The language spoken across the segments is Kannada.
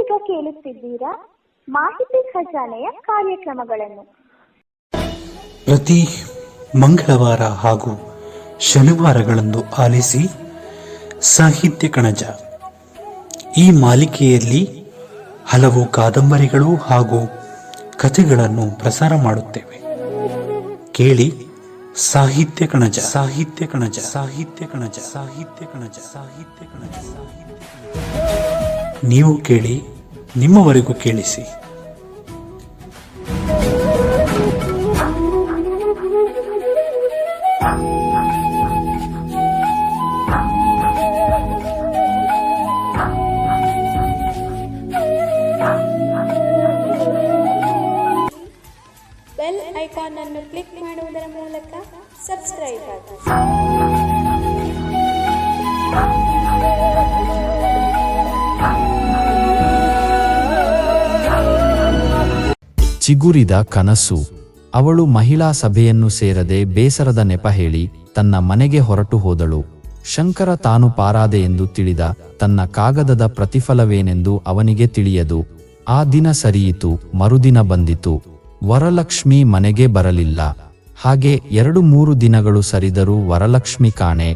ನೀವೀಗ ಕೇಳುತ್ತಿದ್ದೀರಾ ಮಾಹಿತಿ ಖಜಾನೆಯ ಕಾರ್ಯಕ್ರಮಗಳನ್ನು. ಪ್ರತಿ ಮಂಗಳವಾರ ಹಾಗೂ ಶನಿವಾರಗಳಂದು ಆಲಿಸಿ ಸಾಹಿತ್ಯ ಕಣಜ. ಈ ಮಾಲಿಕೆಯಲ್ಲಿ ಹಲವು ಕಾದಂಬರಿಗಳು ಹಾಗೂ ಕಥೆಗಳನ್ನು ಪ್ರಸಾರ ಮಾಡುತ್ತೇವೆ. ಕೇಳಿ ಸಾಹಿತ್ಯ ಕಣಜ, ಸಾಹಿತ್ಯ ಕಣಜ, ಸಾಹಿತ್ಯ ಕಣಜ, ಸಾಹಿತ್ಯ ಕಣಜ, ಸಾಹಿತ್ಯ ಕಣಜ, ಸಾಹಿತ್ಯ ಕಣಜ. ನೀವು ಕೇಳಿ, ನಿಮ್ಮವರೆಗೂ ಕೇಳಿಸಿ. ಬೆಲ್ ಐಕಾನ್ ಅನ್ನು ಕ್ಲಿಕ್ ಮಾಡುವುದರ ಮೂಲಕ ಸಬ್ಸ್ಕ್ರೈಬ್ ಆಗಿ. ಚಿಗುರಿದ ಕನಸು. ಅವಳು ಮಹಿಳಾ ಸಭೆಯನ್ನು ಸೇರದೆ ಬೇಸರದ ನೆಪ ಹೇಳಿ ತನ್ನ ಮನೆಗೆ ಹೊರಟು ಹೋದಳು. ಶಂಕರ ತಾನು ಪಾರಾದೆ ಎಂದು ತಿಳಿದ. ತನ್ನ ಕಾಗದದ ಪ್ರತಿಫಲವೇನೆಂದು ಅವನಿಗೆ ತಿಳಿಯದು. ಆ ದಿನ ಸರಿಯಿತು. ಮರುದಿನ ಬಂದಿತು. ವರಲಕ್ಷ್ಮಿ ಮನೆಗೆ ಬರಲಿಲ್ಲ. ಹಾಗೆ 2-3 ದಿನಗಳು ಸರಿದರೂ ವರಲಕ್ಷ್ಮಿ ಕಾಣೆ.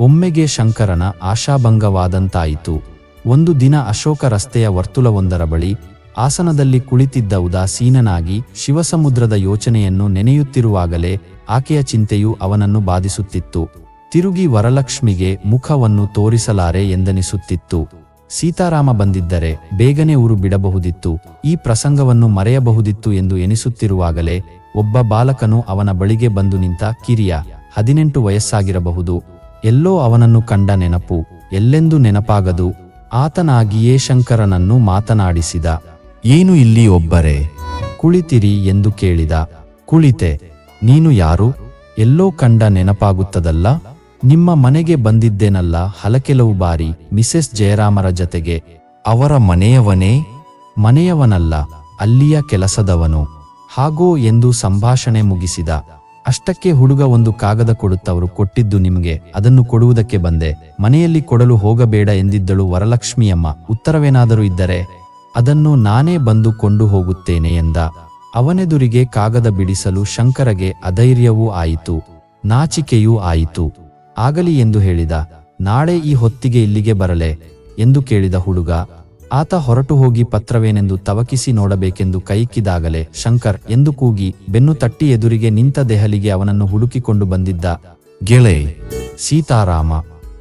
ಒಮ್ಮೆಗೆ ಶಂಕರನ ಆಶಾಭಂಗವಾದಂತಾಯಿತು. ಒಂದು ದಿನ ಅಶೋಕ ರಸ್ತೆಯ ವರ್ತುಲವೊಂದರ ಬಳಿ ಆಸನದಲ್ಲಿ ಕುಳಿತಿದ್ದ ಉದಾಸೀನನಾಗಿ ಶಿವಸಮುದ್ರದ ಯೋಚನೆಯನ್ನು ನೆನೆಯುತ್ತಿರುವಾಗಲೇ ಆಕೆಯ ಚಿಂತೆಯು ಅವನನ್ನು ಬಾಧಿಸುತ್ತಿತ್ತು. ತಿರುಗಿ ವರಲಕ್ಷ್ಮಿಗೆ ಮುಖವನ್ನು ತೋರಿಸಲಾರೆ ಎಂದನಿಸುತ್ತಿತ್ತು. ಸೀತಾರಾಮ ಬಂದಿದ್ದರೆ ಬೇಗನೆ ಊರು ಬಿಡಬಹುದಿತ್ತು, ಈ ಪ್ರಸಂಗವನ್ನು ಮರೆಯಬಹುದಿತ್ತು ಎಂದು ಎನಿಸುತ್ತಿರುವಾಗಲೇ ಒಬ್ಬ ಬಾಲಕನು ಅವನ ಬಳಿಗೆ ಬಂದು ನಿಂತ. ಕಿರಿಯ, 18 ವಯಸ್ಸಾಗಿರಬಹುದು. ಎಲ್ಲೋ ಅವನನ್ನು ಕಂಡ ನೆನಪು, ಎಲ್ಲೆಂದು ನೆನಪಾಗದು. ಆತನಾಗಿಯೇ ಶಂಕರನನ್ನು ಮಾತನಾಡಿಸಿದ. ಏನು ಇಲ್ಲಿ ಒಬ್ಬರೇ? ಕುಳಿತಿರಿ ಎಂದು ಕೇಳಿದ. ಕುಳಿತೆ. ನೀನು ಯಾರು? ಎಲ್ಲೋ ಕಂಡ ನೆನಪಾಗುತ್ತದಲ್ಲ. ನಿಮ್ಮ ಮನೆಗೆ ಬಂದಿದ್ದೇನಲ್ಲ ಹಲಕೆಲವು ಬಾರಿ, ಮಿಸೆಸ್ ಜಯರಾಮರ ಜತೆಗೆ. ಅವರ ಮನೆಯವನೇ? ಮನೆಯವನಲ್ಲ, ಅಲ್ಲಿಯ ಕೆಲಸದವನು. ಹಾಗೋ ಎಂದು ಸಂಭಾಷಣೆ ಮುಗಿಸಿದ. ಅಷ್ಟಕ್ಕೆ ಹುಡುಗ ಒಂದು ಕಾಗದ ಕೊಡುತ್ತವರು ಕೊಟ್ಟಿದ್ದು ನಿಮಗೆ, ಅದನ್ನು ಕೊಡುವುದಕ್ಕೆ ಬಂದೆ. ಮನೆಯಲ್ಲಿ ಕೊಡಲು ಹೋಗಬೇಡ ಎಂದಿದ್ದಳು ವರಲಕ್ಷ್ಮಿಯಮ್ಮ. ಉತ್ತರವೇನಾದರೂ ಇದ್ದರೆ ಅದನ್ನು ನಾನೇ ಬಂದು ಕೊಂಡು ಹೋಗುತ್ತೇನೆ ಎಂದ. ಅವನೆದುರಿಗೆ ಕಾಗದ ಬಿಡಿಸಲು ಶಂಕರಗೆ ಅಧೈರ್ಯವೂ ಆಯಿತು, ನಾಚಿಕೆಯೂ ಆಯಿತು. ಆಗಲಿ ಎಂದು ಹೇಳಿದ. ನಾಳೆ ಈ ಹೊತ್ತಿಗೆ ಇಲ್ಲಿಗೆ ಬರಲೆ ಎಂದು ಕೇಳಿದ ಹುಡುಗ. ಆತ ಹೊರಟು ಹೋಗಿ ಪತ್ರವೇನೆಂದು ತವಕಿಸಿ ನೋಡಬೇಕೆಂದು ಕೈಕ್ಕಿದಾಗಲೇ ಶಂಕರ್ ಎಂದು ಕೂಗಿ ಬೆನ್ನು ತಟ್ಟಿ ಎದುರಿಗೆ ನಿಂತ ದೆಹಲಿಗೆ ಅವನನ್ನು ಹುಡುಕಿಕೊಂಡು ಬಂದಿದ್ದ. ಗೆಳೆ ಸೀತಾರಾಮ.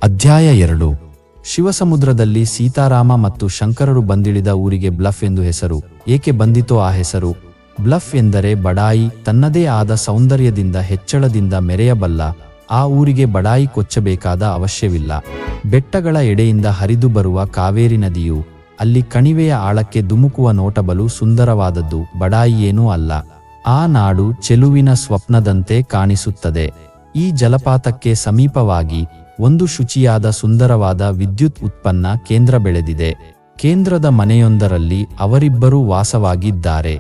ಅಧ್ಯಾಯ 2. ಶಿವಸಮುದ್ರದಲ್ಲಿ ಸೀತಾರಾಮ ಮತ್ತು ಶಂಕರರು ಬಂದಿಳಿದ ಊರಿಗೆ ಬ್ಲಫ್ ಎಂದು ಹೆಸರು. ಏಕೆ ಬಂದಿತೋ ಆ ಹೆಸರು? ಬ್ಲಫ್ ಎಂದರೆ ಬಡಾಯಿ. ತನ್ನದೇ ಆದ ಸೌಂದರ್ಯದಿಂದ ಹೆಚ್ಚಳದಿಂದ ಮೆರೆಯಬಲ್ಲ ಆ ಊರಿಗೆ ಬಡಾಯಿ ಕೊಚ್ಚಬೇಕಾದ ಅವಶ್ಯವಿಲ್ಲ. ಬೆಟ್ಟಗಳ ಎಡೆಯಿಂದ ಹರಿದು ಬರುವ ಕಾವೇರಿ ನದಿಯು ಅಲ್ಲಿ ಕಣಿವೆಯ ಆಳಕ್ಕೆ ಧುಮುಕುವ ನೋಟಬಲು ಸುಂದರವಾದದ್ದು. ಬಡಾಯಿಯೇನೂ ಅಲ್ಲ. ಆ ನಾಡು ಚೆಲುವಿನ ಸ್ವಪ್ನದಂತೆ ಕಾಣಿಸುತ್ತದೆ. ಈ ಜಲಪಾತಕ್ಕೆ ಸಮೀಪವಾಗಿ ಒಂದು ಶುಚಿಯಾದ ಸುಂದರವಾದ ವಿದ್ಯುತ್ ಉತ್ಪನ್ನ ಕೇಂದ್ರ ಬೆಳೆದಿದೆ. ಕೇಂದ್ರದ ಮನೆಯೊಂದರಲ್ಲಿ ಅವರಿಬ್ಬರೂ ವಾಸವಾಗಿದ್ದಾರೆ.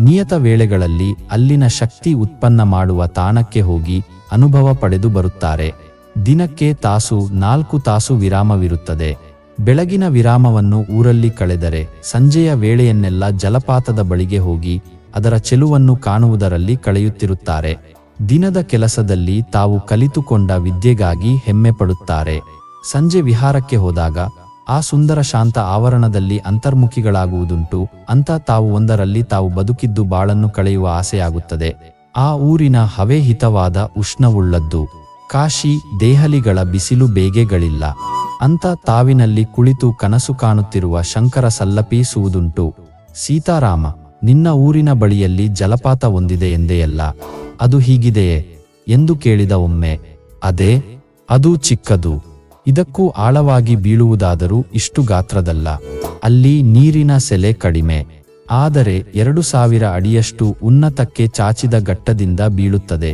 ನಿಯತ ವೇಳೆಗಳಲ್ಲಿ ಅಲ್ಲಿನ ಶಕ್ತಿ ಉತ್ಪನ್ನ ಮಾಡುವ ತಾಣಕ್ಕೆ ಹೋಗಿ ಅನುಭವ ಪಡೆದು ಬರುತ್ತಾರೆ. ದಿನಕ್ಕೆ 4 ತಾಸು ವಿರಾಮವಿರುತ್ತದೆ. ಬೆಳಗಿನ ವಿರಾಮವನ್ನು ಊರಲ್ಲಿ ಕಳೆದರೆ ಸಂಜೆಯ ವೇಳೆಯನ್ನೆಲ್ಲ ಜಲಪಾತದ ಬಳಿಗೆ ಹೋಗಿ ಅದರ ಚೆಲುವನ್ನು ಕಾಣುವುದರಲ್ಲಿ ಕಳೆಯುತ್ತಿರುತ್ತಾರೆ. ದಿನದ ಕೆಲಸದಲ್ಲಿ ತಾವು ಕಲಿತುಕೊಂಡ ವಿದ್ಯೆಗಾಗಿ ಹೆಮ್ಮೆ ಪಡುತ್ತಾರೆ. ಸಂಜೆ ವಿಹಾರಕ್ಕೆ ಹೋದಾಗ ಆ ಸುಂದರ ಶಾಂತ ಆವರಣದಲ್ಲಿ ಅಂತರ್ಮುಖಿಗಳಾಗುವುದುಂಟು. ಅಂತ ತಾವು ಒಂದರಲ್ಲಿ ತಾವು ಬದುಕಿದ್ದು ಬಾಳನ್ನು ಕಳೆಯುವ ಆಸೆಯಾಗುತ್ತದೆ. ಆ ಊರಿನ ಹವೆ ಹಿತವಾದ ಉಷ್ಣವುಳ್ಳದ್ದು. ಕಾಶಿ ದೇಹಲಿಗಳ ಬಿಸಿಲು ಬೇಗೆಗಳಿಲ್ಲ. ಅಂತ ತಾವಿನಲ್ಲಿ ಕುಳಿತು ಕನಸು ಕಾಣುತ್ತಿರುವ ಶಂಕರ ಸಲ್ಲಪಿಸುವುದುಂಟು. ಸೀತಾರಾಮ, ನಿನ್ನ ಊರಿನ ಬಳಿಯಲ್ಲಿ ಜಲಪಾತ ಒಂದಿದೆ ಎಂದೆಯಲ್ಲ, ಅದು ಹೀಗಿದೆಯೇ ಎಂದು ಕೇಳಿದ ಒಮ್ಮೆ. ಅದೇ, ಅದು ಚಿಕ್ಕದು. ಇದಕ್ಕೂ ಆಳವಾಗಿ ಬೀಳುವುದಾದರೂ ಇಷ್ಟು ಗಾತ್ರದಲ್ಲ. ಅಲ್ಲಿ ನೀರಿನ ಸೆಲೆ ಕಡಿಮೆ. ಆದರೆ 2000 ಅಡಿಯಷ್ಟು ಉನ್ನತಕ್ಕೆ ಚಾಚಿದ ಘಟ್ಟದಿಂದ ಬೀಳುತ್ತದೆ.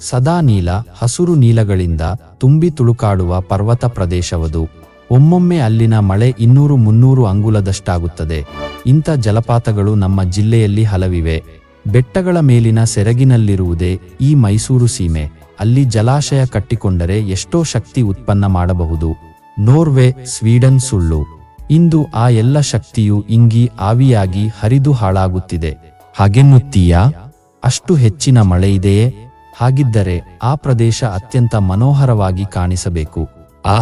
ಸದಾ ನೀಲ ಹಸುರು ನೀಲಗಳಿಂದ ತುಂಬಿ ತುಳುಕಾಡುವ ಪರ್ವತ ಪ್ರದೇಶವದು. ಒಮ್ಮೊಮ್ಮೆ ಅಲ್ಲಿನ ಮಳೆ 200-300 ಅಂಗುಲದಷ್ಟಾಗುತ್ತದೆ. ಇಂಥ ಜಲಪಾತಗಳು ನಮ್ಮ ಜಿಲ್ಲೆಯಲ್ಲಿ ಹಲವಿವೆ. ಬೆಟ್ಟಗಳ ಮೇಲಿನ ಸೆರಗಿನಲ್ಲಿರುವುದೇ ಈ ಮೈಸೂರು ಸೀಮೆ. ಅಲ್ಲಿ ಜಲಾಶಯ ಕಟ್ಟಿಕೊಂಡರೆ ಎಷ್ಟೋ ಶಕ್ತಿ ಉತ್ಪನ್ನ ಮಾಡಬಹುದು. ನೋರ್ವೆ, ಸ್ವೀಡನ್ ಸುಳ್ಳು. ಇಂದು ಆ ಎಲ್ಲ ಶಕ್ತಿಯು ಇಂಗಿ ಆವಿಯಾಗಿ ಹರಿದು ಹಾಳಾಗುತ್ತಿದೆ. ಹಾಗೆನ್ನುತ್ತೀಯಾ? ಅಷ್ಟು ಹೆಚ್ಚಿನ ಮಳೆಯಿದೆಯೇ? ಹಾಗಿದ್ದರೆ ಆ ಪ್ರದೇಶ ಅತ್ಯಂತ ಮನೋಹರವಾಗಿ ಕಾಣಿಸಬೇಕು. ಆ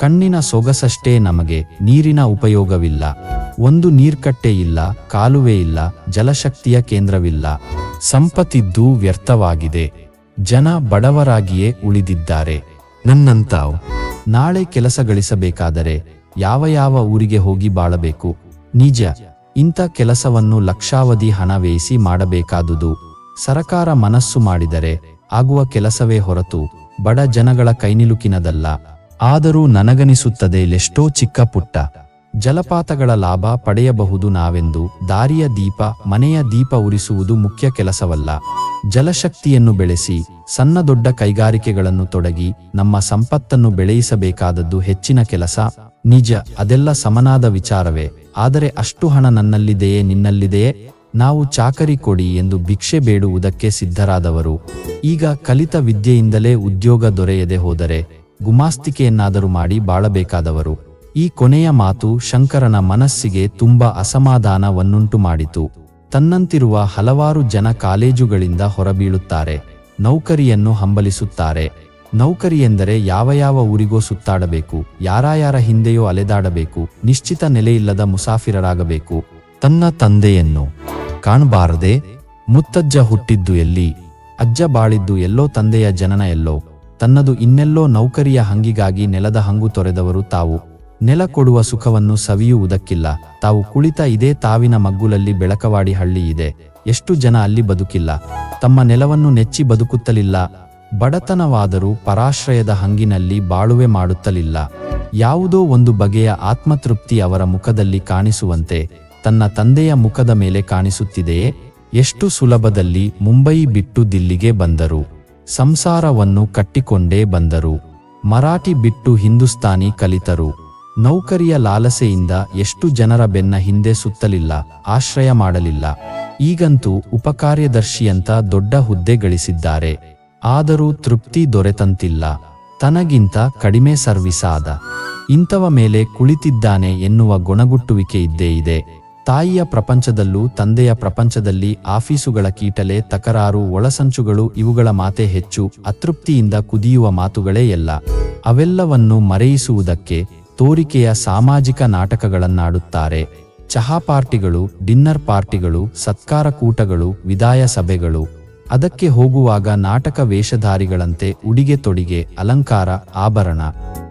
ಕಣ್ಣಿನ ಸೊಗಸಷ್ಟೇ ನಮಗೆ, ನೀರಿನ ಉಪಯೋಗವಿಲ್ಲ. ಒಂದು ನೀರ್ಕಟ್ಟೆ ಇಲ್ಲ, ಕಾಲುವೆ ಇಲ್ಲ, ಜಲಶಕ್ತಿಯ ಕೇಂದ್ರವಿಲ್ಲ. ಸಂಪತ್ತಿದ್ದೂ ವ್ಯರ್ಥವಾಗಿದೆ. ಜನ ಬಡವರಾಗಿಯೇ ಉಳಿದಿದ್ದಾರೆ. ನನ್ನಂತಾವ್ ನಾಳೆ ಕೆಲಸ ಗಳಿಸಬೇಕಾದರೆ ಯಾವ ಯಾವ ಊರಿಗೆ ಹೋಗಿ ಬಾಳಬೇಕು? ನಿಜ, ಇಂಥ ಕೆಲಸವನ್ನು ಲಕ್ಷಾವಧಿ ಹಣ ವ್ಯಯಿಸಿ ಮಾಡಬೇಕಾದುದು. ಸರಕಾರ ಮನಸ್ಸು ಮಾಡಿದರೆ ಆಗುವ ಕೆಲಸವೇ ಹೊರತು ಬಡ ಜನಗಳ ಕೈನಿಲುಕಿನದಲ್ಲ. ಆದರೂ ನನಗನಿಸುತ್ತದೆ ಎಷ್ಟೋ ಚಿಕ್ಕ ಪುಟ್ಟ ಜಲಪಾತಗಳ ಲಾಭ ಪಡೆಯಬಹುದು ನಾವೆಂದು. ದಾರಿಯ ದೀಪ, ಮನೆಯ ದೀಪ ಉರಿಸುವುದು ಮುಖ್ಯ ಕೆಲಸವಲ್ಲ. ಜಲಶಕ್ತಿಯನ್ನು ಬೆಳೆಸಿ ಸಣ್ಣ ದೊಡ್ಡ ಕೈಗಾರಿಕೆಗಳನ್ನು ತೊಡಗಿ ನಮ್ಮ ಸಂಪತ್ತನ್ನು ಬೆಳೆಯಿಸಬೇಕಾದದ್ದು ಹೆಚ್ಚಿನ ಕೆಲಸ. ನಿಜ, ಅದೆಲ್ಲ ಸಮನಾದ ವಿಚಾರವೇ. ಆದರೆ ಅಷ್ಟು ಹಣ ನನ್ನಲ್ಲಿದೆಯೇ, ನಿನ್ನಲ್ಲಿದೆಯೇ? ನಾವು ಚಾಕರಿ ಕೊಡಿ ಎಂದು ಭಿಕ್ಷೆ ಬೇಡುವುದಕ್ಕೆ ಸಿದ್ಧರಾದವರು ಈಗ ಕಲಿತ ವಿದ್ಯೆಯಿಂದಲೇ ಉದ್ಯೋಗ ದೊರೆಯದೆ ಹೋದರೆ ಗುಮಾಸ್ತಿಕೆಯನ್ನಾದರೂ ಮಾಡಿ ಬಾಳಬೇಕಾದವರು. ಈ ಕೊನೆಯ ಮಾತು ಶಂಕರನ ಮನಸ್ಸಿಗೆ ತುಂಬ ಅಸಮಾಧಾನವನ್ನುಂಟು ಮಾಡಿತು. ತನ್ನಂತಿರುವ ಹಲವಾರು ಜನ ಕಾಲೇಜುಗಳಿಂದ ಹೊರಬೀಳುತ್ತಾರೆ, ನೌಕರಿಯನ್ನು ಹಂಬಲಿಸುತ್ತಾರೆ. ನೌಕರಿ ಎಂದರೆ ಯಾವ ಯಾವ ಊರಿಗೋ ಸುತ್ತಾಡಬೇಕು, ಯಾರ ಹಿಂದೆಯೋ ಅಲೆದಾಡಬೇಕು, ನಿಶ್ಚಿತ ನೆಲೆಯಿಲ್ಲದ ಮುಸಾಫಿರರಾಗಬೇಕು. ತನ್ನ ತಂದೆಯನ್ನು ಕಾಣಬಾರದೆ, ಮುತ್ತಜ್ಜ ಹುಟ್ಟಿದ್ದು ಎಲ್ಲಿ, ಅಜ್ಜ ಬಾಳಿದ್ದು ಎಲ್ಲೋ, ತಂದೆಯ ಜನನ ಎಲ್ಲೋ, ತನ್ನದು ಇನ್ನೆಲ್ಲೋ. ನೌಕರಿಯ ಹಂಗಿಗಾಗಿ ನೆಲದ ಹಂಗು ತೊರೆದವರು ತಾವು. ನೆಲ ಕೊಡುವ ಸುಖವನ್ನು ಸವಿಯುವುದಕ್ಕಿಲ್ಲ. ತಾವು ಕುಳಿತ ಇದೇ ತಾವಿನ ಮಗ್ಗುಲಲ್ಲಿ ಬೆಳಕವಾಡಿ ಹಳ್ಳಿ ಇದೆ. ಎಷ್ಟು ಜನ ಅಲ್ಲಿ ಬದುಕಿಲ್ಲ, ತಮ್ಮ ನೆಲವನ್ನು ನೆಚ್ಚಿ ಬದುಕುತ್ತಲಿಲ್ಲ. ಬಡತನವಾದರೂ ಪರಾಶ್ರಯದ ಹಂಗಿನಲ್ಲಿ ಬಾಳುವೆ ಮಾಡುತ್ತಲಿಲ್ಲ. ಯಾವುದೋ ಒಂದು ಬಗೆಯ ಆತ್ಮತೃಪ್ತಿ ಅವರ ಮುಖದಲ್ಲಿ ಕಾಣಿಸುವಂತೆ ತನ್ನ ತಂದೆಯ ಮುಖದ ಮೇಲೆ ಕಾಣಿಸುತ್ತಿದೆಯೇ? ಎಷ್ಟು ಸುಲಭದಲ್ಲಿ ಮುಂಬಯಿ ಬಿಟ್ಟು ದಿಲ್ಲಿಗೆ ಬಂದರು, ಸಂಸಾರವನ್ನು ಕಟ್ಟಿಕೊಂಡೇ ಬಂದರು. ಮರಾಠಿ ಬಿಟ್ಟು ಹಿಂದೂಸ್ತಾನಿ ಕಲಿತರು. ನೌಕರಿಯ ಲಾಲಸೆಯಿಂದ ಎಷ್ಟು ಜನರ ಬೆನ್ನ ಹಿಂದೆ ಸುತ್ತಲಿಲ್ಲ, ಆಶ್ರಯ ಮಾಡಲಿಲ್ಲ. ಈಗಂತೂ ಉಪಕಾರ್ಯದರ್ಶಿಯಂತ ದೊಡ್ಡ ಹುದ್ದೆ ಗಳಿಸಿದ್ದಾರೆ. ಆದರೂ ತೃಪ್ತಿ ದೊರೆತಂತಿಲ್ಲ. ತನಗಿಂತ ಕಡಿಮೆ ಸರ್ವಿಸಾದ ಇಂಥವ ಮೇಲೆ ಕುಳಿತಿದ್ದಾನೆ ಎನ್ನುವ ಗೊಣಗುಟ್ಟುವಿಕೆ ಇದ್ದೇ ಇದೆ. ತಾಯಿಯ ಪ್ರಪಂಚದಲ್ಲೂ ತಂದೆಯ ಪ್ರಪಂಚದಲ್ಲಿ ಆಫೀಸುಗಳ ಕೀಟಲೆ, ತಕರಾರು, ಒಳಸಂಚುಗಳು ಇವುಗಳ ಮಾತೆ ಹೆಚ್ಚು. ಅತೃಪ್ತಿಯಿಂದ ಕುದಿಯುವ ಮಾತುಗಳೇ ಎಲ್ಲ. ಅವೆಲ್ಲವನ್ನು ಮರೆಯಿಸುವುದಕ್ಕೆ ತೋರಿಕೆಯ ಸಾಮಾಜಿಕ ನಾಟಕಗಳನ್ನಾಡುತ್ತಾರೆ. ಚಹಾ ಪಾರ್ಟಿಗಳು, ಡಿನ್ನರ್ ಪಾರ್ಟಿಗಳು, ಸತ್ಕಾರ ಕೂಟಗಳು, ವಿದಾಯ ಸಭೆಗಳು. ಅದಕ್ಕೆ ಹೋಗುವಾಗ ನಾಟಕ ವೇಷಧಾರಿಗಳಂತೆ ಉಡಿಗೆ ತೊಡಿಗೆ, ಅಲಂಕಾರ, ಆಭರಣ.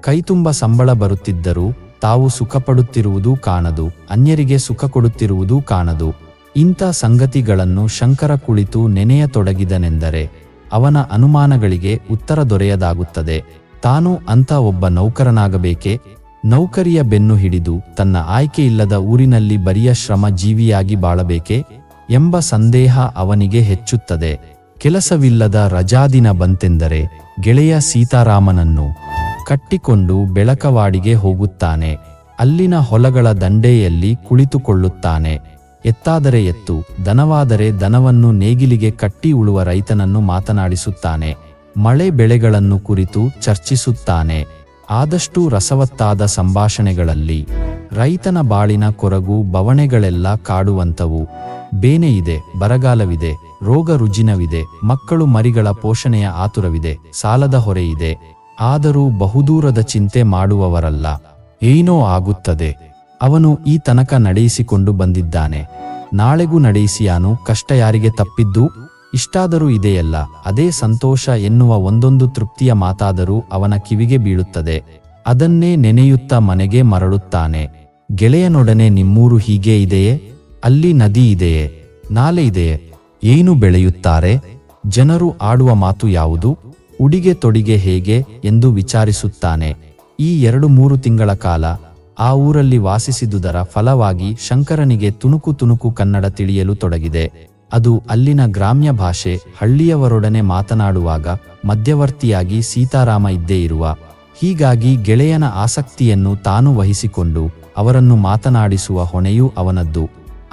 ಕೈತುಂಬ ಸಂಬಳ ಬರುತ್ತಿದ್ದರೂ ತಾವು ಸುಖಪಡುತ್ತಿರುವುದೂ ಕಾಣದು, ಅನ್ಯರಿಗೆ ಸುಖ ಕೊಡುತ್ತಿರುವುದೂ ಕಾಣದು. ಇಂಥ ಸಂಗತಿಗಳನ್ನು ಶಂಕರ ಕುಳಿತು ನೆನೆಯತೊಡಗಿದನೆಂದರೆ ಅವನ ಅನುಮಾನಗಳಿಗೆ ಉತ್ತರ ದೊರೆಯದಾಗುತ್ತದೆ. ತಾನು ಅಂಥ ಒಬ್ಬ ನೌಕರನಾಗಬೇಕೆ? ನೌಕರಿಯ ಬೆನ್ನು ಹಿಡಿದು ತನ್ನ ಆಯ್ಕೆಯಿಲ್ಲದ ಊರಿನಲ್ಲಿ ಬರಿಯ ಶ್ರಮ ಜೀವಿಯಾಗಿ ಬಾಳಬೇಕೆ ಎಂಬ ಸಂದೇಹ ಅವನಿಗೆ ಹೆಚ್ಚುತ್ತದೆ. ಕೆಲಸವಿಲ್ಲದ ರಜಾದಿನ ಬಂತೆಂದರೆ ಗೆಳೆಯ ಸೀತಾರಾಮನನ್ನು ಕಟ್ಟಿಕೊಂಡು ಬೆಳಕವಾಡಿಗೆ ಹೋಗುತ್ತಾನೆ. ಅಲ್ಲಿನ ಹೊಲಗಳ ದಂಡೆಯಲ್ಲಿ ಕುಳಿತುಕೊಳ್ಳುತ್ತಾನೆ. ಎತ್ತಾದರೆ ಎತ್ತು, ದನವಾದರೆ ದನವನ್ನು ನೇಗಿಲಿಗೆ ಕಟ್ಟಿ ಉಳುವ ರೈತನನ್ನು ಮಾತನಾಡಿಸುತ್ತಾನೆ. ಮಳೆ ಬೆಳೆಗಳನ್ನು ಕುರಿತು ಚರ್ಚಿಸುತ್ತಾನೆ. ಆದಷ್ಟು ರಸವತ್ತಾದ ಸಂಭಾಷಣೆಗಳಲ್ಲಿ ರೈತನ ಬಾಳಿನ ಕೊರಗು ಬವಣೆಗಳೆಲ್ಲ ಕಾಡುವಂಥವು. ಬೇನೆಯಿದೆ, ಬರಗಾಲವಿದೆ, ರೋಗ ರುಜಿನವಿದೆ, ಮಕ್ಕಳು ಮರಿಗಳ ಪೋಷಣೆಯ ಆತುರವಿದೆ, ಸಾಲದ ಹೊರೆಯಿದೆ. ಆದರೂ ಬಹುದೂರದ ಚಿಂತೆ ಮಾಡುವವರಲ್ಲ. ಏನೋ ಆಗುತ್ತದೆ, ಅವನು ಈ ತನಕ ನಡೆಯಿಸಿಕೊಂಡು ಬಂದಿದ್ದಾನೆ, ನಾಳೆಗೂ ನಡೆಯಿಸಿಯಾನು, ಕಷ್ಟ ಯಾರಿಗೆ ತಪ್ಪಿದ್ದು? ಇಷ್ಟಾದರೂ ಇದೆಯಲ್ಲ, ಅದೇ ಸಂತೋಷ ಎನ್ನುವ ಒಂದೊಂದು ತೃಪ್ತಿಯ ಮಾತಾದರೂ ಅವನ ಕಿವಿಗೆ ಬೀಳುತ್ತದೆ. ಅದನ್ನೇ ನೆನೆಯುತ್ತಾ ಮನೆಗೆ ಮರಳುತ್ತಾನೆ. ಗೆಳೆಯನೊಡನೆ ನಿಮ್ಮೂರು ಹೀಗೆ ಇದೆಯೇ? ಅಲ್ಲಿ ನದಿ ಇದೆಯೇ? ನಾಲೆ ಇದೆಯೇ? ಏನು ಬೆಳೆಯುತ್ತಾರೆ? ಜನರು ಆಡುವ ಮಾತು ಯಾವುದು? ಉಡಿಗೆ ತೊಡಿಗೆ ಹೇಗೆ ಎಂದು ವಿಚಾರಿಸುತ್ತಾನೆ. ಈ 2-3 ತಿಂಗಳ ಕಾಲ ಆ ಊರಲ್ಲಿ ವಾಸಿಸಿದುದರ ಫಲವಾಗಿ ಶಂಕರನಿಗೆ ತುಣುಕು ತುಣುಕು ಕನ್ನಡ ತಿಳಿಯಲು ತೊಡಗಿದೆ. ಅದು ಅಲ್ಲಿನ ಗ್ರಾಮ್ಯ ಭಾಷೆ. ಹಳ್ಳಿಯವರೊಡನೆ ಮಾತನಾಡುವಾಗ ಮಧ್ಯವರ್ತಿಯಾಗಿ ಸೀತಾರಾಮ ಇದ್ದೇ ಇರುವ. ಹೀಗಾಗಿ ಗೆಳೆಯನ ಆಸಕ್ತಿಯನ್ನು ತಾನು ವಹಿಸಿಕೊಂಡು ಅವರನ್ನು ಮಾತನಾಡಿಸುವ ಹೊಣೆಯೂ ಅವನದ್ದು.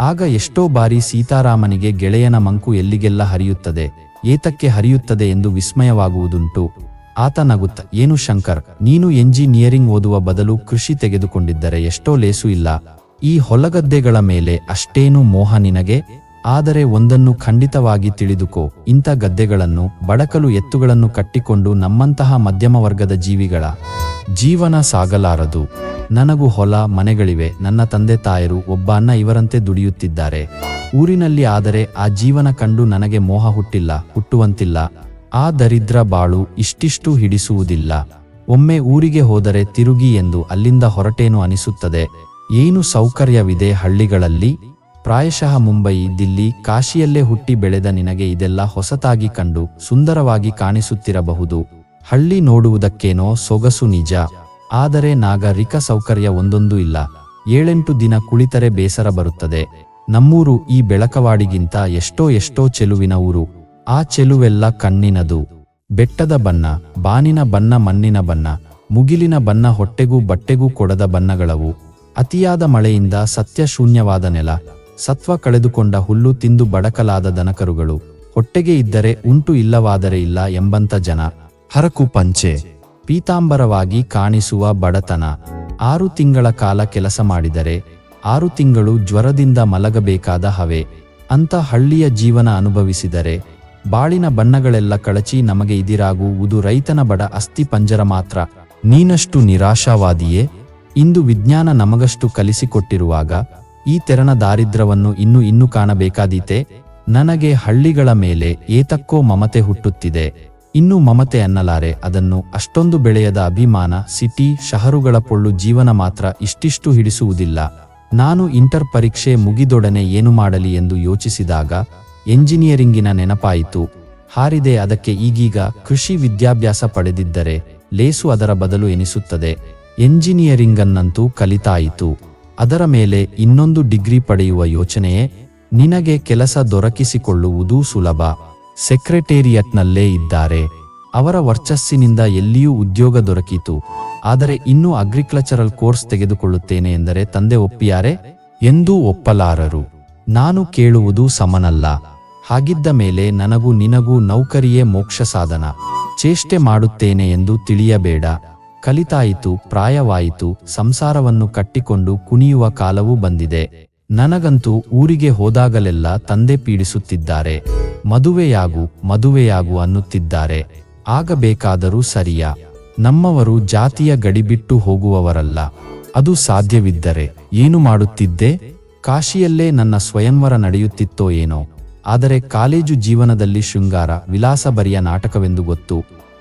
ಆಗ ಎಷ್ಟೋ ಬಾರಿ ಸೀತಾರಾಮನಿಗೆ ಗೆಳೆಯನ ಮಂಕು ಎಲ್ಲಿಗೆಲ್ಲ ಹರಿಯುತ್ತದೆ, ಏತಕ್ಕೆ ಹರಿಯುತ್ತದೆ ಎಂದು ವಿಸ್ಮಯವಾಗುವುದುಂಟು. ಆತ ನಗುತ್ತ, ಏನು ಶಂಕರ್, ನೀನು ಎಂಜಿನಿಯರಿಂಗ್ ಓದುವ ಬದಲು ಕೃಷಿ ತೆಗೆದುಕೊಂಡಿದ್ದರೆ ಎಷ್ಟೋ ಲೇಸು ಇಲ್ಲ. ಈ ಹೊಲಗದ್ದೆಗಳ ಮೇಲೆ ಅಷ್ಟೇನು ಮೋಹ ನಿನಗೆ? ಆದರೆ ಒಂದನ್ನು ಖಂಡಿತವಾಗಿ ತಿಳಿದುಕೋ, ಇಂಥ ಗದ್ದೆಗಳನ್ನು, ಬಡಕಲು ಎತ್ತುಗಳನ್ನು ಕಟ್ಟಿಕೊಂಡು ನಮ್ಮಂತಹ ಮಧ್ಯಮ ವರ್ಗದ ಜೀವಿಗಳ ಜೀವನ ಸಾಗಲಾರದು. ನನಗೂ ಹೊಲ ಮನೆಗಳಿವೆ. ನನ್ನ ತಂದೆ ತಾಯರು ಒಬ್ಬ ಅಣ್ಣ ಇವರಂತೆ ದುಡಿಯುತ್ತಿದ್ದಾರೆ. ಊರಿನಲ್ಲಿ ಆದರೆ ಆ ಜೀವನ ಕಂಡು ನನಗೆ ಮೋಹ ಹುಟ್ಟುವಂತಿಲ್ಲ. ಆ ದರಿದ್ರ ಬಾಳು ಇಷ್ಟಿಷ್ಟು ಹಿಡಿಸುವುದಿಲ್ಲ. ಒಮ್ಮೆ ಊರಿಗೆ ಹೋದರೆ ತಿರುಗಿ ಎಂದು ಅಲ್ಲಿಂದ ಹೊರಟೇನು ಅನಿಸುತ್ತದೆ. ಏನು ಸೌಕರ್ಯವಿದೆ ಹಳ್ಳಿಗಳಲ್ಲಿ? ಪ್ರಾಯಶಃ ಮುಂಬಯಿ, ದಿಲ್ಲಿ, ಕಾಶಿಯಲ್ಲೇ ಹುಟ್ಟಿ ಬೆಳೆದ ನಿನಗೆ ಇದೆಲ್ಲ ಹೊಸತಾಗಿ ಕಂಡು ಸುಂದರವಾಗಿ ಕಾಣಿಸುತ್ತಿರಬಹುದು. ಹಳ್ಳಿ ನೋಡುವುದಕ್ಕೇನೋ ಸೊಗಸು ನಿಜ. ಆದರೆ ನಾಗರಿಕ ಸೌಕರ್ಯ ಒಂದೊಂದೂ ಇಲ್ಲ. 7-8 ದಿನ ಕುಳಿತರೆ ಬೇಸರ ಬರುತ್ತದೆ. ನಮ್ಮೂರು ಈ ಬೆಳಕವಾಡಿಗಿಂತ ಎಷ್ಟೋ ಚೆಲುವಿನ ಊರು. ಆ ಚೆಲುವೆಲ್ಲ ಕಣ್ಣಿನದು. ಬೆಟ್ಟದ ಬಣ್ಣ, ಬಾನಿನ ಬಣ್ಣ, ಮಣ್ಣಿನ ಬಣ್ಣ, ಮುಗಿಲಿನ ಬಣ್ಣ, ಹೊಟ್ಟೆಗೂ ಬಟ್ಟೆಗೂ ಕೊಡದ ಬಣ್ಣಗಳವು. ಅತಿಯಾದ ಮಳೆಯಿಂದ ಸತ್ಯಶೂನ್ಯವಾದ ನೆಲ, ಸತ್ವ ಕಳೆದುಕೊಂಡ ಹುಲ್ಲು ತಿಂದು ಬಡಕಲಾದ ದನಕರುಗಳು, ಹೊಟ್ಟೆಗೆ ಇದ್ದರೆ ಉಂಟು ಇಲ್ಲವಾದರೆ ಇಲ್ಲ ಎಂಬಂತ ಜನ, ಹರಕು ಪಂಚೆ ಪೀತಾಂಬರವಾಗಿ ಕಾಣಿಸುವ ಬಡತನ. 6 ತಿಂಗಳ ಕಾಲ ಕೆಲಸ ಮಾಡಿದರೆ 6 ತಿಂಗಳು ಜ್ವರದಿಂದ ಮಲಗಬೇಕಾದ ಹವೆ. ಅಂತ ಹಳ್ಳಿಯ ಜೀವನ ಅನುಭವಿಸಿದರೆ ಬಾಳಿನ ಬಣ್ಣಗಳೆಲ್ಲ ಕಳಚಿ ನಮಗೆ ಇದಿರಾಗುವುದು ರೈತನ ಬಡ ಅಸ್ಥಿ ಪಂಜರ ಮಾತ್ರ. ನೀನಷ್ಟು ನಿರಾಶಾವಾದಿಯೇ? ಇಂದು ವಿಜ್ಞಾನ ನಮಗಷ್ಟು ಕಲಿಸಿಕೊಟ್ಟಿರುವಾಗ ಈ ತೆರನ ದಾರಿದ್ರ್ಯವನ್ನು ಇನ್ನೂ ಕಾಣಬೇಕಾದೀತೆ? ನನಗೆ ಹಳ್ಳಿಗಳ ಮೇಲೆ ಏತಕ್ಕೋ ಮಮತೆ ಹುಟ್ಟುತ್ತಿದೆ. ಇನ್ನೂ ಮಮತೆ ಅನ್ನಲಾರೆ, ಅದನ್ನು ಅಷ್ಟೊಂದು ಬೆಳೆಯದ ಅಭಿಮಾನ. ಸಿಟಿ ಶಹರುಗಳ ಪೊಳ್ಳು ಜೀವನ ಮಾತ್ರ ಇಷ್ಟಿಷ್ಟು ಹಿಡಿಸುವುದಿಲ್ಲ. ನಾನು ಇಂಟರ್ ಪರೀಕ್ಷೆ ಮುಗಿದೊಡನೆ ಏನು ಮಾಡಲಿ ಎಂದು ಯೋಚಿಸಿದಾಗ ಎಂಜಿನಿಯರಿಂಗಿನ ನೆನಪಾಯಿತು. ಹಾರಿದೆ ಅದಕ್ಕೆ. ಈಗೀಗ ಕೃಷಿ ವಿದ್ಯಾಭ್ಯಾಸ ಪಡೆದಿದ್ದರೆ ಲೇಸು ಅದರ ಬದಲು ಎನಿಸುತ್ತದೆ. ಎಂಜಿನಿಯರಿಂಗನ್ನಂತೂ ಕಲಿತಾಯಿತು. ಅದರ ಮೇಲೆ ಇನ್ನೊಂದು ಡಿಗ್ರಿ ಪಡೆಯುವ ಯೋಚನೆಯೇ? ನಿನಗೆ ಕೆಲಸ ದೊರಕಿಸಿಕೊಳ್ಳುವುದೂ ಸುಲಭ. ಸೆಕ್ರೆಟೇರಿಯಟ್ನಲ್ಲೇ ಇದ್ದಾರೆ. ಅವರ ವರ್ಚಸ್ಸಿನಿಂದ ಎಲ್ಲಿಯೂ ಉದ್ಯೋಗ ದೊರಕಿತು. ಆದರೆ ಇನ್ನೂ ಅಗ್ರಿಕಲ್ಚರಲ್ ಕೋರ್ಸ್ ತೆಗೆದುಕೊಳ್ಳುತ್ತೇನೆ ಎಂದರೆ ತಂದೆ ಒಪ್ಪಿಯಾರೆ? ಎಂದೂ ಒಪ್ಪಲಾರರು. ನಾನು ಕೇಳುವುದು ಸಮನಲ್ಲ. ಹಾಗಿದ್ದ ಮೇಲೆ ನನಗೂ ನಿನಗೂ ನೌಕರಿಯೇ ಮೋಕ್ಷ ಸಾಧನ. ಚೇಷ್ಟೆ ಮಾಡುತ್ತೇನೆ ಎಂದು ತಿಳಿಯಬೇಡ. ಕಲಿತಾಯಿತು, ಪ್ರಾಯವಾಯಿತು, ಸಂಸಾರವನ್ನು ಕಟ್ಟಿಕೊಂಡು ಕುಣಿಯುವ ಕಾಲವೂ ಬಂದಿದೆ. ನನಗಂತೂ ಊರಿಗೆ ಹೋದಾಗಲೆಲ್ಲ ತಂದೆ ಪೀಡಿಸುತ್ತಿದ್ದಾರೆ. ಮದುವೆಯಾಗು ಅನ್ನುತ್ತಿದ್ದಾರೆ. ಆಗಬೇಕಾದರೂ ಸರಿಯಾ? ನಮ್ಮವರು ಜಾತಿಯ ಗಡಿಬಿಟ್ಟು ಹೋಗುವವರಲ್ಲ. ಅದು ಸಾಧ್ಯವಿದ್ದರೆ ಏನು ಮಾಡುತ್ತಿದ್ದೆ? ಕಾಶಿಯಲ್ಲೇ ನನ್ನ ಸ್ವಯಂವರ ನಡೆಯುತ್ತಿತ್ತೋ ಏನೋ. ಆದರೆ ಕಾಲೇಜು ಜೀವನದಲ್ಲಿ ಶೃಂಗಾರ ವಿಲಾಸ ಬರಿಯ ನಾಟಕವೆಂದು ಗೊತ್ತು.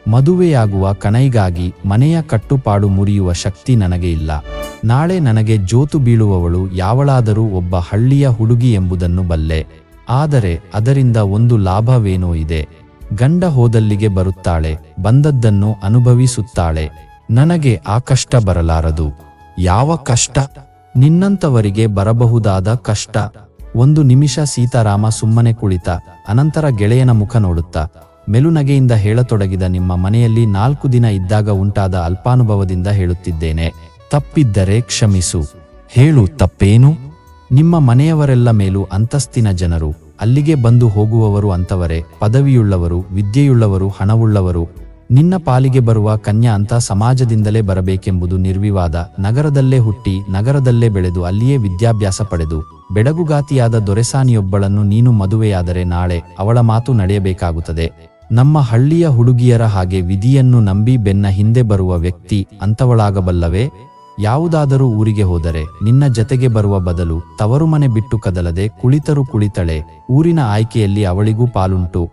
ಮದುವೆಯಾಗುವ ಕಣೈಗಾಗಿ ಮನೆಯ ಕಟ್ಟುಪಾಡು ಮುರಿಯುವ ಶಕ್ತಿ ನನಗೆ ಇಲ್ಲ. ನಾಳೆ ನನಗೆ ಜೋತು ಬೀಳುವವಳು ಯಾವಳಾದರೂ ಒಬ್ಬ ಹಳ್ಳಿಯ ಹುಡುಗಿ ಎಂಬುದನ್ನು ಬಲ್ಲೆ. ಆದರೆ ಅದರಿಂದ ಒಂದು ಲಾಭವೇನೋ ಇದೆ. ಗಂಡ ಹೋದಲ್ಲಿಗೆ ಬರುತ್ತಾಳೆ, ಬಂದದ್ದನ್ನು ಅನುಭವಿಸುತ್ತಾಳೆ. ನನಗೆ ಆ ಕಷ್ಟ ಬರಲಾರದು. ಯಾವ ಕಷ್ಟ? ನಿನ್ನಂತವರಿಗೆ ಬರಬಹುದಾದ ಕಷ್ಟ. ಒಂದು ನಿಮಿಷ ಸೀತಾರಾಮ ಸುಮ್ಮನೆ ಕುಳಿತ. ಅನಂತರ ಗೆಳೆಯನ ಮುಖ ನೋಡುತ್ತಾ ಮೆಲುನಗೆಯಿಂದ ಹೇಳತೊಡಗಿದ, ನಿಮ್ಮ ಮನೆಯಲ್ಲಿ 4 ದಿನ ಇದ್ದಾಗ ಉಂಟಾದ ಅಲ್ಪಾನುಭವದಿಂದ ಹೇಳುತ್ತಿದ್ದೇನೆ. ತಪ್ಪಿದ್ದರೆ ಕ್ಷಮಿಸು. ಹೇಳು, ತಪ್ಪೇನು? ನಿಮ್ಮ ಮನೆಯವರೆಲ್ಲ ಮೇಲೂ ಅಂತಸ್ತಿನ ಜನರು. ಅಲ್ಲಿಗೆ ಬಂದು ಹೋಗುವವರು ಅಂತವರೇ. ಪದವಿಯುಳ್ಳವರು, ವಿದ್ಯೆಯುಳ್ಳವರು, ಹಣವುಳ್ಳವರು. ನಿನ್ನ ಪಾಲಿಗೆ ಬರುವ ಕನ್ಯಾ ಅಂತ ಸಮಾಜದಿಂದಲೇ ಬರಬೇಕೆಂಬುದು ನಿರ್ವಿವಾದ. ನಗರದಲ್ಲೇ ಹುಟ್ಟಿ, ನಗರದಲ್ಲೇ ಬೆಳೆದು, ಅಲ್ಲಿಯೇ ವಿದ್ಯಾಭ್ಯಾಸ ಪಡೆದು ಬೆಡಗುಗಾತಿಯಾದ ದೊರೆಸಾನಿಯೊಬ್ಬಳನ್ನು ನೀನು ಮದುವೆಯಾದರೆ ನಾಳೆ ಅವಳ ಮಾತು ನಡೆಯಬೇಕಾಗುತ್ತದೆ. ನಮ್ಮ ಹಳ್ಳಿಯ ಹುಡುಗಿಯರ ಹಾಗೆ ವಿಧಿಯನ್ನು ನಂಬಿ ಬೆನ್ನ ಹಿಂದೆ ಬರುವ ವ್ಯಕ್ತಿ ಅಂತವಳಾಗಬಲ್ಲವೇ? ಯಾವುದಾದರೂ ಊರಿಗೆ ಹೋದರೆ ನಿನ್ನ ಜತೆಗೆ ಬರುವ ಬದಲು ತವರುಮನೆ ಬಿಟ್ಟು ಕದಲದೆ ಕುಳಿತರು ಕುಳಿತಳೆ. ಊರಿನ ಆಯ್ಕೆಯಲ್ಲಿ ಅವಳಿಗೂ ಪಾಲುಂಟು.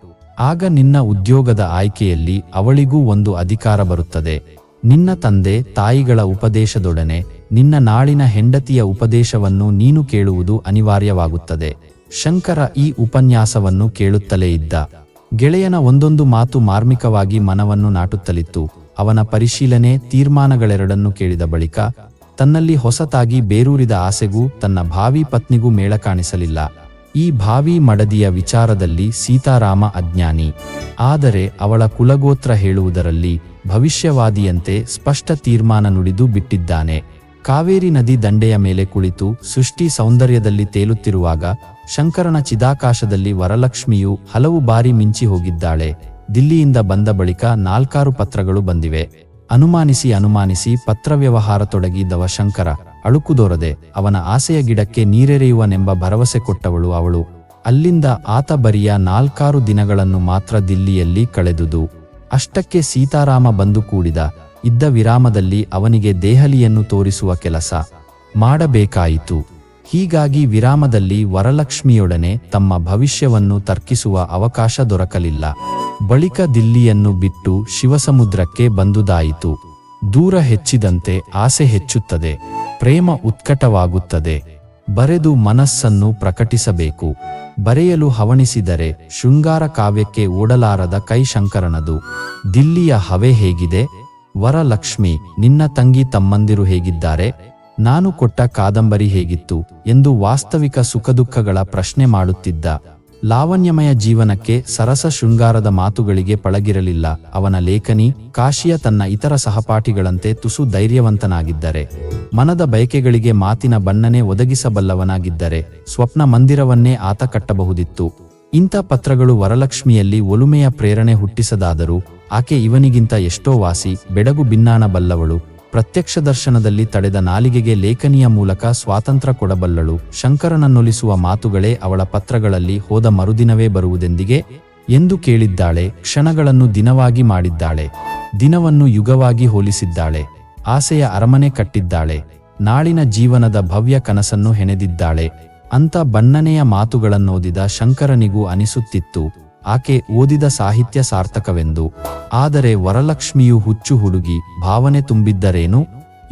ಆಗ ನಿನ್ನ ಉದ್ಯೋಗದ ಆಯ್ಕೆಯಲ್ಲಿ ಅವಳಿಗೂ ಒಂದು ಅಧಿಕಾರ ಬರುತ್ತದೆ. ನಿನ್ನ ತಂದೆ ತಾಯಿಗಳ ಉಪದೇಶದೊಡನೆ ನಿನ್ನ ನಾಳಿನ ಹೆಂಡತಿಯ ಉಪದೇಶವನ್ನು ನೀನು ಕೇಳುವುದು ಅನಿವಾರ್ಯವಾಗುತ್ತದೆ. ಶಂಕರ ಈ ಉಪನ್ಯಾಸವನ್ನು ಕೇಳುತ್ತಲೇ ಇದ್ದ. ಗೆಳೆಯನ ಒಂದೊಂದು ಮಾತು ಮಾರ್ಮಿಕವಾಗಿ ಮನವನ್ನು ನಾಟುತ್ತಲಿತ್ತು. ಅವನ ಪರಿಶೀಲನೆ, ತೀರ್ಮಾನಗಳೆರಡನ್ನು ಕೇಳಿದ ಬಳಿಕ ತನ್ನಲ್ಲಿ ಹೊಸತಾಗಿ ಬೇರೂರಿದ ಆಸೆಗೂ ತನ್ನ ಭಾವಿ ಪತ್ನಿಗೂ ಮೇಳ ಕಾಣಿಸಲಿಲ್ಲ. ಈ ಭಾವಿ ಮಡದಿಯ ವಿಚಾರದಲ್ಲಿ ಸೀತಾರಾಮ ಅಜ್ಞಾನಿ. ಆದರೆ ಅವಳ ಕುಲಗೋತ್ರ ಹೇಳುವುದರಲ್ಲಿ ಭವಿಷ್ಯವಾದಿಯಂತೆ ಸ್ಪಷ್ಟ ತೀರ್ಮಾನ ನುಡಿದು ಬಿಟ್ಟಿದ್ದಾನೆ. ಕಾವೇರಿ ನದಿ ದಂಡೆಯ ಮೇಲೆ ಕುಳಿತು ಸೃಷ್ಟಿ ಸೌಂದರ್ಯದಲ್ಲಿ ತೇಲುತ್ತಿರುವಾಗ ಶಂಕರನ ಚಿದಾಕಾಶದಲ್ಲಿ ವರಲಕ್ಷ್ಮಿಯು ಹಲವು ಬಾರಿ ಮಿಂಚಿ ಹೋಗಿದ್ದಾಳೆ. ದಿಲ್ಲಿಯಿಂದ ಬಂದ ಬಳಿಕ 4 ಪತ್ರಗಳು ಬಂದಿವೆ. ಅನುಮಾನಿಸಿ ಪತ್ರವ್ಯವಹಾರ ತೊಡಗಿದ್ದವ ಶಂಕರ ಅಳುಕುದೋರದೆ ಅವನ ಆಸೆಯ ಗಿಡಕ್ಕೆ ನೀರೆರೆಯುವನೆಂಬ ಭರವಸೆ ಕೊಟ್ಟವಳು ಅವಳು. ಅಲ್ಲಿಂದ ಆತ ಬರಿಯ 4 ದಿನಗಳನ್ನು ಮಾತ್ರ ದಿಲ್ಲಿಯಲ್ಲಿ ಕಳೆದುದು. ಅಷ್ಟಕ್ಕೆ ಸೀತಾರಾಮ ಬಂದು ಕೂಡಿದ. ಇದ್ದ ವಿರಾಮದಲ್ಲಿ ಅವನಿಗೆ ದೆಹಲಿಯನ್ನು ತೋರಿಸುವ ಕೆಲಸ ಮಾಡಬೇಕಾಯಿತು. ಹೀಗಾಗಿ ವಿರಾಮದಲ್ಲಿ ವರಲಕ್ಷ್ಮಿಯೊಡನೆ ತಮ್ಮ ಭವಿಷ್ಯವನ್ನು ತರ್ಕಿಸುವ ಅವಕಾಶ ದೊರಕಲಿಲ್ಲ. ಬಳಿಕ ದಿಲ್ಲಿಯನ್ನು ಬಿಟ್ಟು ಶಿವಸಮುದ್ರಕ್ಕೆ ಬಂದುದಾಯಿತು. ದೂರ ಹೆಚ್ಚಿದಂತೆ ಆಸೆ ಹೆಚ್ಚುತ್ತದೆ, ಪ್ರೇಮ ಉತ್ಕಟವಾಗುತ್ತದೆ. ಬರೆದು ಮನಸ್ಸನ್ನು ಪ್ರಕಟಿಸಬೇಕು. ಬರೆಯಲು ಹವಣಿಸಿದರೆ ಶೃಂಗಾರ ಕಾವ್ಯಕ್ಕೆ ಓಡಲಾರದ ಕೈ ಶಂಕರನದು. ದಿಲ್ಲಿಯ ಹವೆ ಹೇಗಿದೆ? ವರಲಕ್ಷ್ಮಿ, ನಿನ್ನ ತಂಗಿ ತಮ್ಮಂದಿರು ಹೇಗಿದ್ದಾರೆ? ನಾನು ಕೊಟ್ಟ ಕಾದಂಬರಿ ಹೇಗಿತ್ತು ಎಂದು ವಾಸ್ತವಿಕ ಸುಖದುಃಖಗಳ ಪ್ರಶ್ನೆ ಮಾಡುತ್ತಿದ್ದ. ಲಾವಣ್ಯಮಯ ಜೀವನಕ್ಕೆ ಸರಸ ಶೃಂಗಾರದ ಮಾತುಗಳಿಗೆ ಪಳಗಿರಲಿಲ್ಲ ಅವನ ಲೇಖನಿ. ಕಾಶಿಯ ತನ್ನ ಇತರ ಸಹಪಾಠಿಗಳಂತೆ ತುಸು ಧೈರ್ಯವಂತನಾಗಿದ್ದರೆ, ಮನದ ಬಯಕೆಗಳಿಗೆ ಮಾತಿನ ಬಣ್ಣನೆ ಒದಗಿಸಬಲ್ಲವನಾಗಿದ್ದರೆ ಸ್ವಪ್ನ ಮಂದಿರವನ್ನೇ ಆತ ಕಟ್ಟಬಹುದಿತ್ತು. ಇಂಥ ಪತ್ರಗಳು ವರಲಕ್ಷ್ಮಿಯಲ್ಲಿ ಒಲುಮೆಯ ಪ್ರೇರಣೆ ಹುಟ್ಟಿಸದಾದರೂ ಆಕೆ ಇವನಿಗಿಂತ ಎಷ್ಟೋ ವಾಸಿ, ಬೆಡಗು ಬಿನ್ನಾಣ ಬಲ್ಲವಳು. ಪ್ರತ್ಯಕ್ಷ ದರ್ಶನದಲ್ಲಿ ತಡೆದ ನಾಲಿಗೆಗೆ ಲೇಖನಿಯ ಮೂಲಕ ಸ್ವಾತಂತ್ರ್ಯ ಕೊಡಬಲ್ಲಳು. ಶಂಕರನನ್ನೊಲಿಸುವ ಮಾತುಗಳೇ ಅವಳ ಪತ್ರಗಳಲ್ಲಿ ಹೋದ ಮರುದಿನವೇ ಬರುವುದೆಂದಿಗೆ ಎಂದು ಕೇಳಿದ್ದಾಳೆ. ಕ್ಷಣಗಳನ್ನು ದಿನವಾಗಿ ಮಾಡಿದ್ದಾಳೆ, ದಿನವನ್ನು ಯುಗವಾಗಿ ಹೋಲಿಸಿದ್ದಾಳೆ. ಆಸೆಯ ಅರಮನೆ ಕಟ್ಟಿದ್ದಾಳೆ, ನಾಳಿನ ಜೀವನದ ಭವ್ಯ ಕನಸನ್ನು ಹೆಣೆದಿದ್ದಾಳೆ. ಅಂಥ ಬಣ್ಣನೆಯ ಮಾತುಗಳನ್ನೋದಿದ ಶಂಕರನಿಗೂ ಅನಿಸುತ್ತಿತ್ತು ಆಕೆ ಓದಿದ ಸಾಹಿತ್ಯ ಸಾರ್ಥಕವೆಂದು. ಆದರೆ ವರಲಕ್ಷ್ಮಿಯು ಹುಚ್ಚು ಹುಡುಗಿ, ಭಾವನೆ ತುಂಬಿದ್ದರೇನು,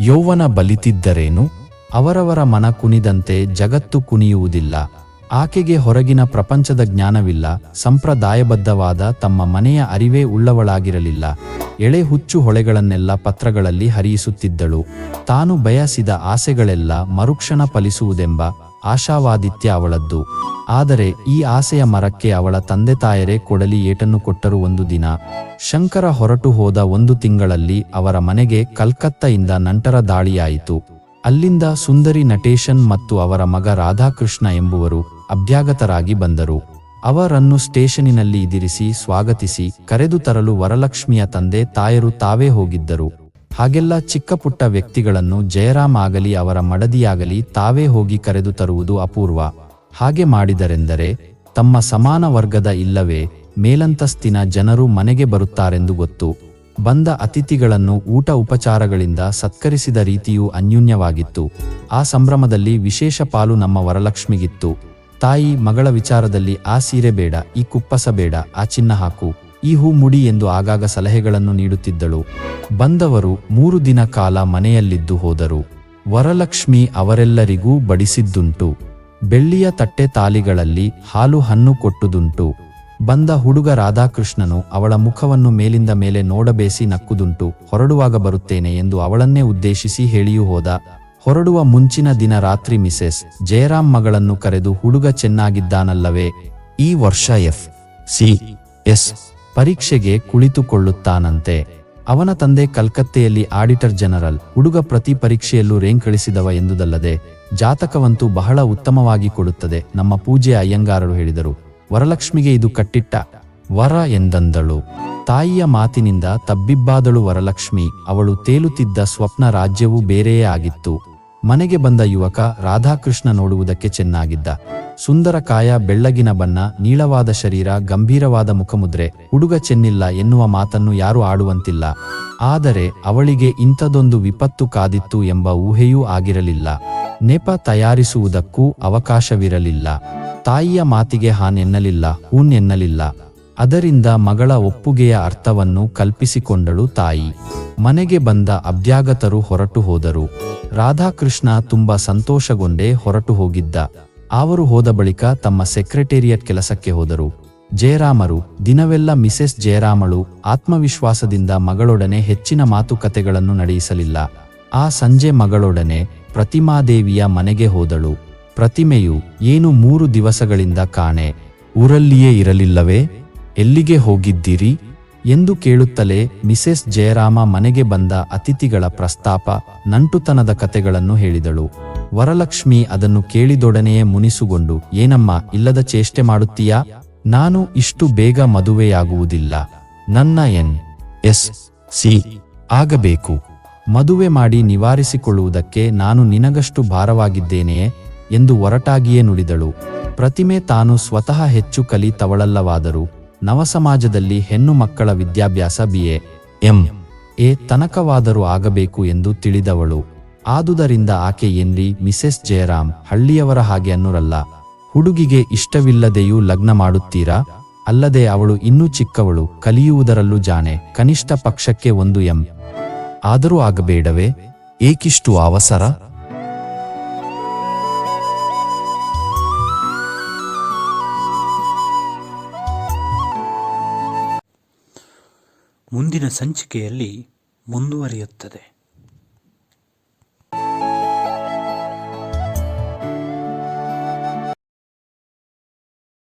ಯೌವನ ಬಲಿತಿದ್ದರೇನು? ಅವರವರ ಮನ ಕುಣಿದಂತೆ ಜಗತ್ತು ಕುಣಿಯುವುದಿಲ್ಲ. ಆಕೆಗೆ ಹೊರಗಿನ ಪ್ರಪಂಚದ ಜ್ಞಾನವಿಲ್ಲ. ಸಂಪ್ರದಾಯಬದ್ಧವಾದ ತಮ್ಮ ಮನೆಯ ಅರಿವೇ ಉಳ್ಳವಳಾಗಿರಲಿಲ್ಲ. ಎಳೆ ಹುಚ್ಚು ಹೊಳೆಗಳನ್ನೆಲ್ಲ ಪತ್ರಗಳಲ್ಲಿ ಹರಿಯಿಸುತ್ತಿದ್ದಳು. ತಾನು ಬಯಸಿದ ಆಸೆಗಳೆಲ್ಲ ಮರುಕ್ಷಣ ಫಲಿಸುವುದೆಂಬ ಆಶಾವಾದಿತ್ಯ ಅವಳದ್ದು. ಆದರೆ ಈ ಆಸೆಯ ಮರಕ್ಕೆ ಅವಳ ತಂದೆ ತಾಯರೇ ಕೊಡಲಿ ಏಟನ್ನು ಕೊಟ್ಟರು. ಒಂದು ದಿನ ಶಂಕರ ಹೊರಟು ಹೋದ 1 ತಿಂಗಳಲ್ಲಿ ಅವರ ಮನೆಗೆ ಕಲ್ಕತ್ತಾಯಿಂದ ನಂಟರ ದಾಳಿಯಾಯಿತು. ಅಲ್ಲಿಂದ ಸುಂದರಿ ನಟೇಶನ್ ಮತ್ತು ಅವರ ಮಗ ರಾಧಾಕೃಷ್ಣ ಎಂಬುವರು ಅಭ್ಯಾಗತರಾಗಿ ಬಂದರು. ಅವರನ್ನು ಸ್ಟೇಷನಿನಲ್ಲಿ ಇದಿರಿಸಿ ಸ್ವಾಗತಿಸಿ ಕರೆದು ತರಲು ವರಲಕ್ಷ್ಮಿಯ ತಂದೆ ತಾಯರು ತಾವೇ ಹೋಗಿದ್ದರು. ಹಾಗೆಲ್ಲ ಚಿಕ್ಕ ಪುಟ್ಟ ವ್ಯಕ್ತಿಗಳನ್ನು ಜಯರಾಮ್ ಆಗಲಿ ಅವರ ಮಡದಿಯಾಗಲಿ ತಾವೇ ಹೋಗಿ ಕರೆದು ತರುವುದು ಅಪೂರ್ವ. ಹಾಗೆ ಮಾಡಿದರೆಂದರೆ ತಮ್ಮ ಸಮಾನ ವರ್ಗದ ಇಲ್ಲವೇ ಮೇಲಂತಸ್ತಿನ ಜನರು ಮನೆಗೆ ಬರುತ್ತಾರೆಂದು ಗೊತ್ತು. ಬಂದ ಅತಿಥಿಗಳನ್ನು ಊಟ ಉಪಚಾರಗಳಿಂದ ಸತ್ಕರಿಸಿದ ರೀತಿಯೂ ಅನ್ಯೂನ್ಯವಾಗಿತ್ತು. ಆ ಸಂಭ್ರಮದಲ್ಲಿ ವಿಶೇಷ ಪಾಲು ನಮ್ಮ ವರಲಕ್ಷ್ಮಿಗಿತ್ತು. ತಾಯಿ ಮಗಳ ವಿಚಾರದಲ್ಲಿ ಆ ಸೀರೆ ಬೇಡ, ಈ ಕುಪ್ಪಸ ಬೇಡ, ಆ ಚಿನ್ನ ಹಾಕು, ಈ ಹೂ ಮುಡಿ ಎಂದು ಆಗಾಗ ಸಲಹೆಗಳನ್ನು ನೀಡುತ್ತಿದ್ದಳು. ಬಂದವರು 3 ದಿನ ಕಾಲ ಮನೆಯಲ್ಲಿದ್ದು ಹೋದರು. ವರಲಕ್ಷ್ಮಿ ಅವರೆಲ್ಲರಿಗೂ ಬಡಿಸಿದ್ದುಂಟು. ಬೆಳ್ಳಿಯ ತಟ್ಟೆ ತಾಲಿಗಳಲ್ಲಿ ಹಾಲು ಹಣ್ಣು ಕೊಟ್ಟುದುಂಟು. ಬಂದ ಹುಡುಗ ರಾಧಾಕೃಷ್ಣನು ಅವಳ ಮುಖವನ್ನು ಮೇಲಿಂದ ಮೇಲೆ ನೋಡಬೇಸಿ ನಕ್ಕುದುಂಟು. ಹೊರಡುವಾಗ ಬರುತ್ತೇನೆ ಎಂದು ಅವಳನ್ನೇ ಉದ್ದೇಶಿಸಿ ಹೇಳಿಯೂ ಹೋದ. ಹೊರಡುವ ಮುಂಚಿನ ದಿನ ರಾತ್ರಿ ಮಿಸೆಸ್ ಜಯರಾಮ್ ಮಗಳನ್ನು ಕರೆದು, ಹುಡುಗ ಚೆನ್ನಾಗಿದ್ದಾನಲ್ಲವೇ? ಈ ವರ್ಷ FCS ಪರೀಕ್ಷೆಗೆ ಕುಳಿತುಕೊಳ್ಳುತ್ತಾನಂತೆ. ಅವನ ತಂದೆ ಕಲ್ಕತ್ತೆಯಲ್ಲಿ ಆಡಿಟರ್ ಜನರಲ್. ಹುಡುಗ ಪ್ರತಿ ಪರೀಕ್ಷೆಯಲ್ಲೂ ರ್ಯಾಂಕ್ ಗಳಿಸಿದವ ಎಂದುದಲ್ಲದೆ ಜಾತಕವಂತೂ ಬಹಳ ಉತ್ತಮವಾಗಿ ಕೊಡುತ್ತದೆ. ನಮ್ಮ ಪೂಜೆ ಅಯ್ಯಂಗಾರರು ಹೇಳಿದರು. ವರಲಕ್ಷ್ಮಿಗೆ ಇದು ಕಟ್ಟಿಟ್ಟ ವರ ಎಂದಂದಳು. ತಾಯಿಯ ಮಾತಿನಿಂದ ತಬ್ಬಿಬ್ಬಾದಳು ವರಲಕ್ಷ್ಮಿ. ಅವಳು ತೇಲುತ್ತಿದ್ದ ಸ್ವಪ್ನ ರಾಜ್ಯವೂ ಬೇರೆಯೇ ಆಗಿತ್ತು. ಮನೆಗೆ ಬಂದ ಯುವಕ ರಾಧಾಕೃಷ್ಣ ನೋಡುವುದಕ್ಕೆ ಚೆನ್ನಾಗಿದ್ದ. ಸುಂದರ ಕಾಯ, ಬೆಳ್ಳಗಿನ ಬಣ್ಣ, ನೀಳವಾದ ಶರೀರ, ಗಂಭೀರವಾದ ಮುಖಮುದ್ರೆ. ಹುಡುಗ ಚೆನ್ನಿಲ್ಲ ಎನ್ನುವ ಮಾತನ್ನು ಯಾರೂ ಆಡುವಂತಿಲ್ಲ. ಆದರೆ ಅವಳಿಗೆ ಇಂಥದೊಂದು ವಿಪತ್ತು ಕಾದಿತ್ತು ಎಂಬ ಊಹೆಯೂ ಆಗಿರಲಿಲ್ಲ. ನೆಪ ತಯಾರಿಸುವುದಕ್ಕೂ ಅವಕಾಶವಿರಲಿಲ್ಲ. ತಾಯಿಯ ಮಾತಿಗೆ ಹಾನೆನ್ನಲಿಲ್ಲ, ಹೂನೆನ್ನಲಿಲ್ಲ. ಅದರಿಂದ ಮಗಳ ಒಪ್ಪುಗೆಯ ಅರ್ಥವನ್ನು ಕಲ್ಪಿಸಿಕೊಂಡಳು ತಾಯಿ. ಮನೆಗೆ ಬಂದ ಅಭ್ಯಾಗತರು ಹೊರಟು ಹೋದರು. ರಾಧಾಕೃಷ್ಣ ತುಂಬ ಸಂತೋಷಗೊಂಡೇ ಹೊರಟು ಹೋಗಿದ್ದ. ಅವರು ಹೋದ ಬಳಿಕ ತಮ್ಮ ಸೆಕ್ರೆಟೇರಿಯಟ್ ಕೆಲಸಕ್ಕೆ ಹೋದರು. ಜಯರಾಮರು ದಿನವೆಲ್ಲ ಮಿಸೆಸ್ ಜಯರಾಮಳು ಆತ್ಮವಿಶ್ವಾಸದಿಂದ ಮಗಳೊಡನೆ ಹೆಚ್ಚಿನ ಮಾತುಕತೆಗಳನ್ನು ನಡೆಸಲಿಲ್ಲ. ಆ ಸಂಜೆ ಮಗಳೊಡನೆ ಪ್ರತಿಮಾದೇವಿಯ ಮನೆಗೆ ಹೋದಳು. ಪ್ರತಿಮೆಯು, ಏನು 3 ದಿವಸಗಳಿಂದ ಕಾಣೆ, ಊರಲ್ಲಿಯೇ ಇರಲಿಲ್ಲವೇ? ಎಲ್ಲಿಗೆ ಹೋಗಿದ್ದೀರಿ ಎಂದು ಕೇಳುತ್ತಲೇ ಮಿಸೆಸ್ ಜಯರಾಮ ಮನೆಗೆ ಬಂದ ಅತಿಥಿಗಳ ಪ್ರಸ್ತಾಪ, ನಂಟುತನದ ಕತೆಗಳನ್ನು ಹೇಳಿದಳು. ವರಲಕ್ಷ್ಮಿ ಅದನ್ನು ಕೇಳಿದೊಡನೆಯೇ ಮುನಿಸುಗೊಂಡು, ಏನಮ್ಮ ಇಲ್ಲದ ಚೇಷ್ಟೆ ಮಾಡುತ್ತೀಯಾ? ನಾನು ಇಷ್ಟು ಬೇಗ ಮದುವೆಯಾಗುವುದಿಲ್ಲ. ನನ್ನ NSC ಆಗಬೇಕು. ಮದುವೆ ಮಾಡಿ ನಿವಾರಿಸಿಕೊಳ್ಳುವುದಕ್ಕೆ ನಾನು ನಿನಗಷ್ಟು ಭಾರವಾಗಿದ್ದೇನೆಯೇ ಎಂದು ಒರಟಾಗಿಯೇ ನುಡಿದಳು. ಪ್ರತಿಮೆ ತಾನು ಸ್ವತಃ ಹೆಚ್ಚು ಕಲಿತವಳಲ್ಲವಾದರೂ ನವಸಮಾಜದಲ್ಲಿ ಹೆಣ್ಣು ಮಕ್ಕಳ ವಿದ್ಯಾಭ್ಯಾಸ BA MA ತನಕವಾದರೂ ಆಗಬೇಕು ಎಂದು ತಿಳಿದವಳು. ಆದುದರಿಂದ ಆಕೆ ಎನ್ರಿ ಮಿಸೆಸ್ ಜಯರಾಮ್ ಹಳ್ಳಿಯವರ ಹಾಗೆ ಅನ್ನುರಲ್ಲ. ಹುಡುಗಿಗೆ ಇಷ್ಟವಿಲ್ಲದೆಯೂ ಲಗ್ನ ಮಾಡುತ್ತೀರಾ? ಅಲ್ಲದೆ ಅವಳು ಇನ್ನೂ ಚಿಕ್ಕವಳು, ಕಲಿಯುವುದರಲ್ಲೂ ಜಾಣೆ, ಕನಿಷ್ಠ ಪಕ್ಷಕ್ಕೆ ಒಂದು ಆದರೂ ಆಗಬೇಡವೇ? ಏಕಿಷ್ಟು ಅವಸರ? ಮುಂದಿನ ಸಂಚಿಕೆಯಲ್ಲಿ ಮುಂದುವರಿಯುತ್ತದೆ.